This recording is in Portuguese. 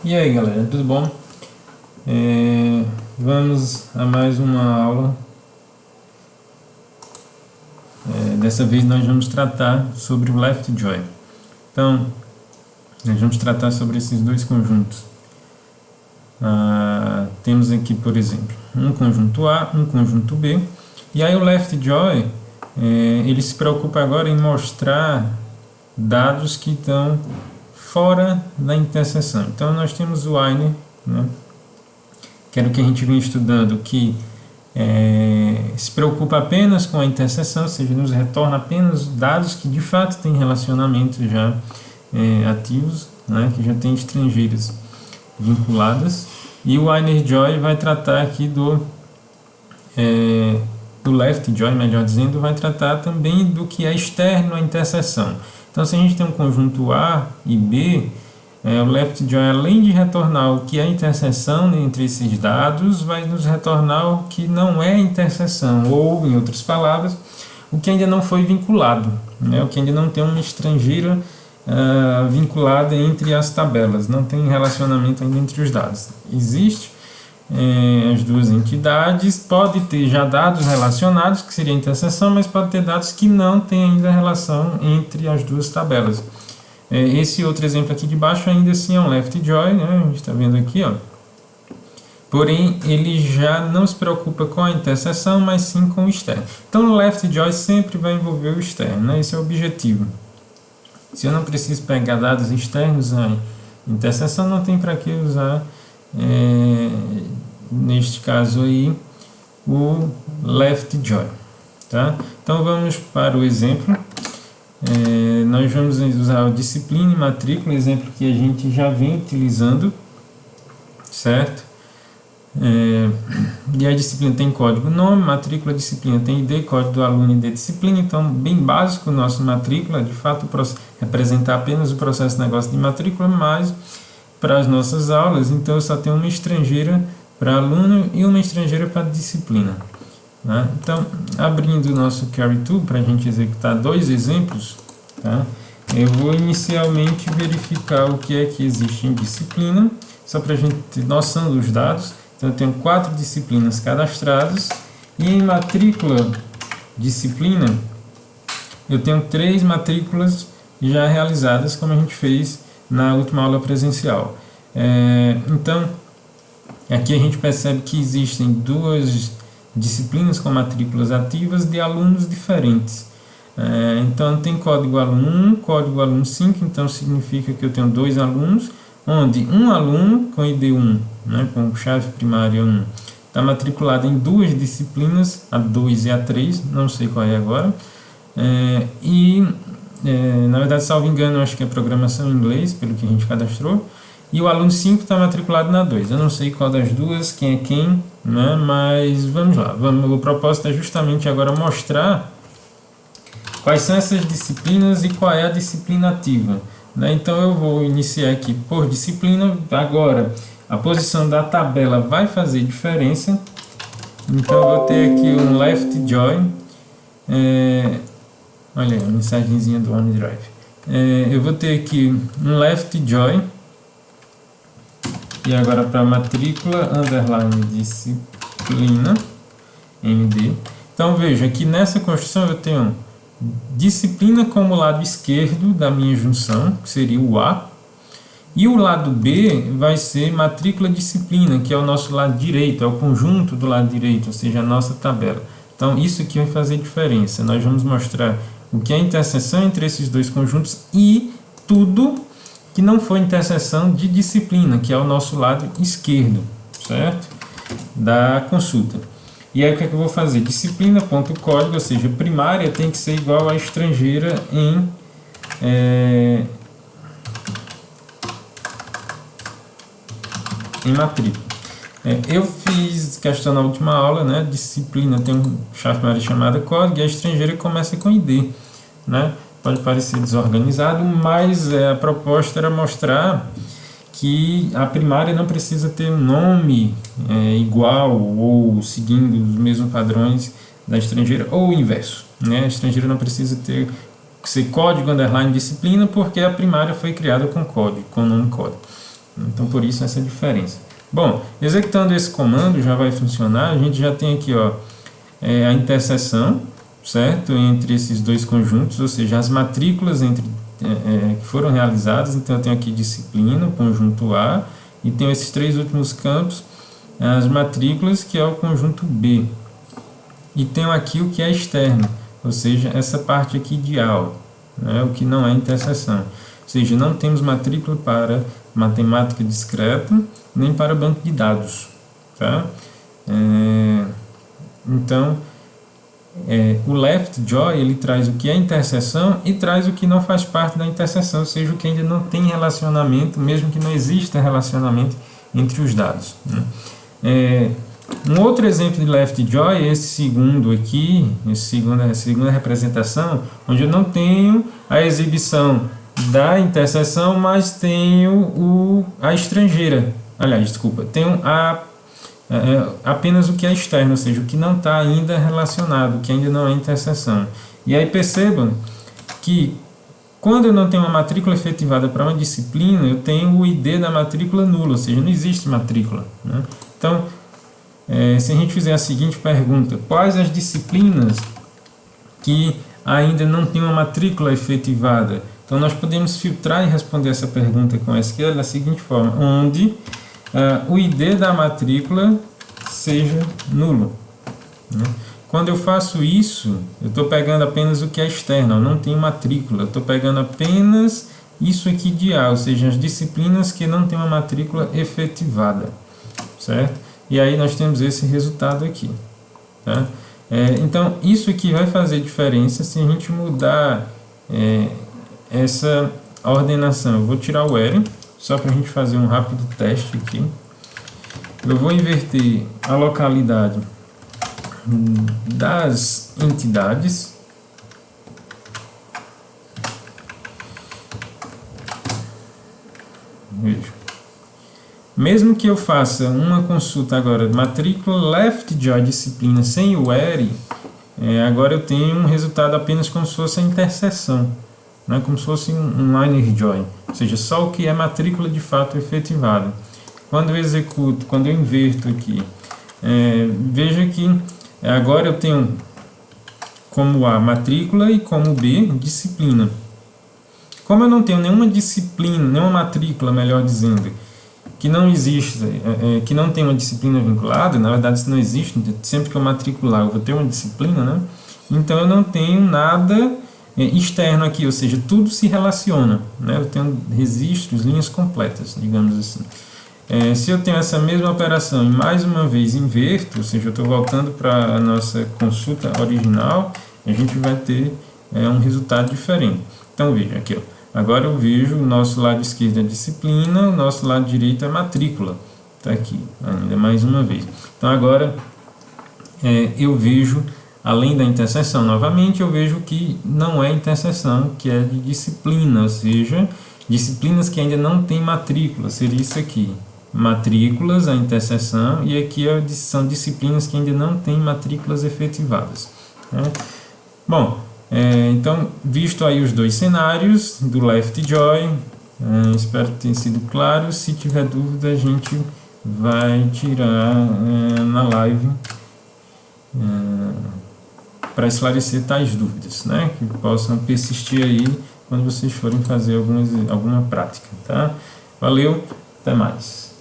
E aí galera, tudo bom? Vamos a mais uma aula. Dessa vez nós vamos tratar sobre o left join. Então, nós vamos tratar sobre esses dois conjuntos. Temos aqui, por exemplo, um conjunto A, um conjunto B. E aí o left join, ele se preocupa agora em mostrar dados que estão fora da interseção. Então nós temos o while, né, que era o que a gente vinha estudando, que se preocupa apenas com a interseção, ou seja, nos retorna apenas dados que de fato têm relacionamentos já ativos, né, que já tem estrangeiras vinculadas. E o while join vai tratar aqui do left join, melhor dizendo, vai tratar também do que é externo à interseção. Então, se a gente tem um conjunto A e B, o left join, além de retornar o que é a interseção entre esses dados, vai nos retornar o que não é interseção, ou, em outras palavras, o que ainda não foi vinculado, né? O que ainda não tem uma estrangeira vinculada entre as tabelas, não tem relacionamento ainda entre os dados. Existe as duas entidades, pode ter já dados relacionados, que seria a interseção, mas pode ter dados que não têm ainda relação entre as duas tabelas. Esse outro exemplo aqui de baixo ainda assim é um left join, né? A gente está vendo aqui, ó. Porém, ele já não se preocupa com a interseção, mas sim com o externo. Então, o left join sempre vai envolver o externo, né? Esse é o objetivo. Se eu não preciso pegar dados externos à interseção, não tem para que usar neste caso aí o left join, tá? Então vamos para o exemplo. Nós vamos usar a disciplina e matrícula, exemplo que a gente já vem utilizando, certo? E a disciplina tem código nome, matrícula, disciplina tem ID, código do aluno e ID disciplina. Então, bem básico o nosso matrícula, de fato representar apenas o processo de negócio de matrícula, mas para as nossas aulas, então eu só tenho uma estrangeira para aluno e uma estrangeira para disciplina, né? Então, abrindo o nosso Carry Tool para a gente executar dois exemplos, tá? Eu vou inicialmente verificar o que é que existe em disciplina, só para a gente ter noção dos dados. Então, eu tenho 4 disciplinas cadastradas e em matrícula disciplina eu tenho 3 matrículas já realizadas, como a gente fez na última aula presencial. Então, aqui a gente percebe que existem 2 disciplinas com matrículas ativas de alunos diferentes. Então, tem código aluno 1, código aluno 5, então significa que eu tenho 2 alunos, onde um aluno com ID 1, né, com chave primária 1, está matriculado em 2 disciplinas, a 2 e a 3, não sei qual é agora, na verdade, salvo engano, eu acho que é programação em inglês, pelo que a gente cadastrou. E o aluno 5 está matriculado na 2. Eu não sei qual das duas, quem é quem, né? Mas vamos lá. O propósito é justamente agora mostrar quais são essas disciplinas e qual é a disciplina ativa, né? Então, eu vou iniciar aqui por disciplina. Agora, a posição da tabela vai fazer diferença. Então, eu vou ter aqui um left join. Olha aí, a mensagenzinha do OneDrive. Eu vou ter aqui um left join. E agora para matrícula, underline disciplina, MD. Então veja, aqui nessa construção eu tenho disciplina como lado esquerdo da minha junção, que seria o A. E o lado B vai ser matrícula disciplina, que é o nosso lado direito, é o conjunto do lado direito, ou seja, a nossa tabela. Então isso aqui vai fazer diferença. Nós vamos mostrar o que é a interseção entre esses dois conjuntos e tudo que não foi interseção de disciplina, que é o nosso lado esquerdo, certo? Da consulta. E aí o que é que eu vou fazer? Disciplina.código, ou seja, primária tem que ser igual a estrangeira em matrícula. Eu fiz questão na última aula, né? Disciplina tem uma chave primária chamada código e a estrangeira começa com ID, né? Pode parecer desorganizado, mas a proposta era mostrar que a primária não precisa ter um nome igual ou seguindo os mesmos padrões da estrangeira ou o inverso, né? A estrangeira não precisa ser código underline disciplina porque a primária foi criada com código, com nome código. Então, por isso essa diferença. Bom, executando esse comando já vai funcionar. A gente já tem aqui, ó, a interseção, certo? Entre esses dois conjuntos, ou seja, as matrículas que foram realizadas. Então, eu tenho aqui disciplina, o conjunto A, e tenho esses três últimos campos, as matrículas, que é o conjunto B. E tenho aqui o que é externo, ou seja, essa parte aqui de aula, né? O que não é interseção. Ou seja, não temos matrícula para matemática discreta, nem para banco de dados. Tá? Então, o left join ele traz o que é interseção e traz o que não faz parte da interseção, ou seja, o que ainda não tem relacionamento, mesmo que não exista relacionamento entre os dados. Né? Um outro exemplo de left join é esse segundo aqui, essa segunda representação, onde eu não tenho a exibição da interseção, mas tenho a estrangeira. Aliás, desculpa, tenho apenas o que é externo, ou seja, o que não está ainda relacionado, o que ainda não é interseção. E aí percebam que quando eu não tenho uma matrícula efetivada para uma disciplina, eu tenho o ID da matrícula nulo, ou seja, não existe matrícula. Né? Então, se a gente fizer a seguinte pergunta: quais as disciplinas que ainda não têm uma matrícula efetivada? Então, nós podemos filtrar e responder essa pergunta com SQL da seguinte forma: onde o ID da matrícula seja nulo. Né? Quando eu faço isso, eu estou pegando apenas o que é externo, eu não tenho matrícula, eu estou pegando apenas isso aqui de A, ou seja, as disciplinas que não têm uma matrícula efetivada, certo? E aí nós temos esse resultado aqui. Tá? Então, isso aqui vai fazer diferença se a gente mudar essa ordenação. Eu vou tirar o where, só para a gente fazer um rápido teste aqui. Eu vou inverter a localidade das entidades. Veja. Mesmo que eu faça uma consulta agora de matrícula left join disciplina sem o where, agora eu tenho um resultado apenas como se fosse a interseção, né? Como se fosse um liner join, ou seja, só o que é matrícula de fato efetivada. Quando eu executo, quando eu inverto aqui, veja que agora eu tenho como A matrícula e como B disciplina. Como eu não tenho nenhuma disciplina, nenhuma matrícula, melhor dizendo, que não existe, que não tem uma disciplina vinculada, na verdade isso não existe, sempre que eu matricular eu vou ter uma disciplina, né? Então eu não tenho nada externo aqui, ou seja, tudo se relaciona, né? Eu tenho registros, linhas completas, digamos assim. Se eu tenho essa mesma operação e mais uma vez inverto, ou seja, eu estou voltando para a nossa consulta original, a gente vai ter um resultado diferente. Então veja aqui, ó. Agora eu vejo o nosso lado esquerdo é disciplina, o nosso lado direito é matrícula. Está aqui, ainda mais uma vez. Então agora eu vejo, além da interseção, novamente, eu vejo que não é interseção, que é de disciplina, ou seja, disciplinas que ainda não têm matrícula, seria isso aqui. Matrículas, a interseção, e aqui são disciplinas que ainda não têm matrículas efetivadas. Né? Bom, então, visto aí os dois cenários do left join, espero que tenha sido claro. Se tiver dúvida, a gente vai tirar na live para esclarecer tais dúvidas, né? Que possam persistir aí quando vocês forem fazer alguma prática, tá? Valeu, até mais.